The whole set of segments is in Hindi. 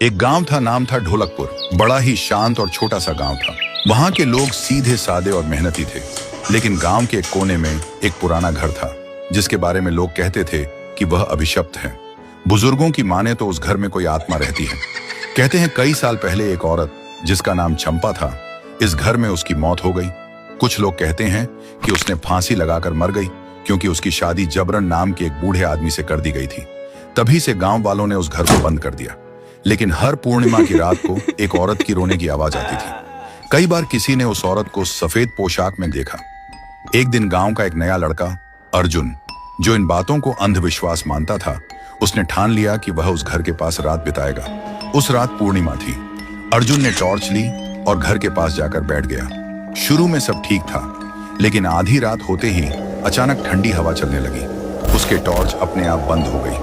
एक गांव था, नाम था ढोलकपुर। बड़ा ही शांत और छोटा सा गांव था। वहां के लोग सीधे सादे और मेहनती थे। लेकिन गांव के एक कोने में एक पुराना घर था जिसके बारे में लोग कहते थे कि वह अभिशप्त है। बुजुर्गों की माने तो उस घर में कोई आत्मा रहती है। कहते हैं कई साल पहले एक औरत जिसका नाम चंपा था, इस घर में उसकी मौत हो गई। कुछ लोग कहते हैं कि उसने फांसी लगाकर मर गई क्योंकि उसकी शादी जबरन नाम के एक बूढ़े आदमी से कर दी गई थी। तभी से गांव वालों ने उस घर को बंद कर दिया। लेकिन हर पूर्णिमा की रात को एक औरत की रोने की आवाज आती थी। कई बार किसी ने उस औरत को सफेद पोशाक में देखा। एक दिन गांव का एक नया लड़का अर्जुन, जो इन बातों को अंधविश्वास मानता था, उसने ठान लिया कि वह उस घर के पास रात बिताएगा। उस रात पूर्णिमा थी। अर्जुन ने टॉर्च ली और घर के पास जाकर बैठ गया। शुरू में सब ठीक था, लेकिन आधी रात होते ही अचानक ठंडी हवा चलने लगी। उसके टॉर्च अपने आप बंद हो गई।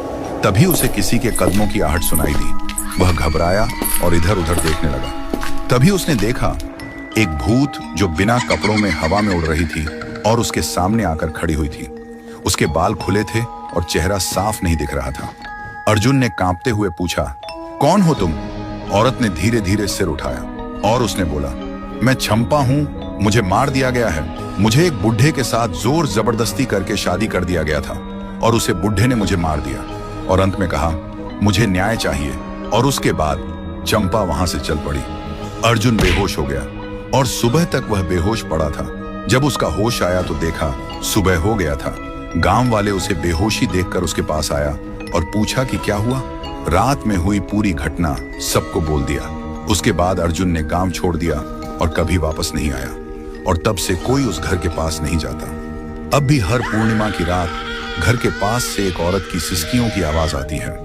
तभी उसे किसी के कदमों की आहट सुनाई दी। वह घबराया और इधर उधर देखने लगा। तभी उसने देखा एक भूत जो बिना कपड़ों में हवा में उड़ रही थी और उसके सामने आकर खड़ी हुई थी। उसके बाल खुले थे और चेहरा साफ नहीं दिख रहा था। अर्जुन ने कांपते हुए पूछा, कौन हो तुम? औरत ने धीरे धीरे सिर उठाया और उसने बोला, मैं चंपा हूं, मुझे मार दिया गया है। मुझे एक बुढ़े के साथ जोर जबरदस्ती करके शादी कर दिया गया था और उसे बुढ़े ने मुझे मार दिया। और अंत में कहा, मुझे न्याय चाहिए। और उसके बाद चंपा वहां से चल पड़ी। अर्जुन बेहोश हो गया और सुबह तक वह बेहोश पड़ा था। जब उसका होश आया तो देखा सुबह हो गया था। गांव वाले उसे बेहोशी देखकर उसके पास आया और पूछा कि क्या हुआ। रात में हुई पूरी घटना सबको बोल दिया। उसके बाद अर्जुन ने गांव छोड़ दिया और कभी वापस नहीं आया। और तब से कोई उस घर के पास नहीं जाता। अब भी हर पूर्णिमा की रात घर के पास से एक औरत की सिसकियों की आवाज आती है।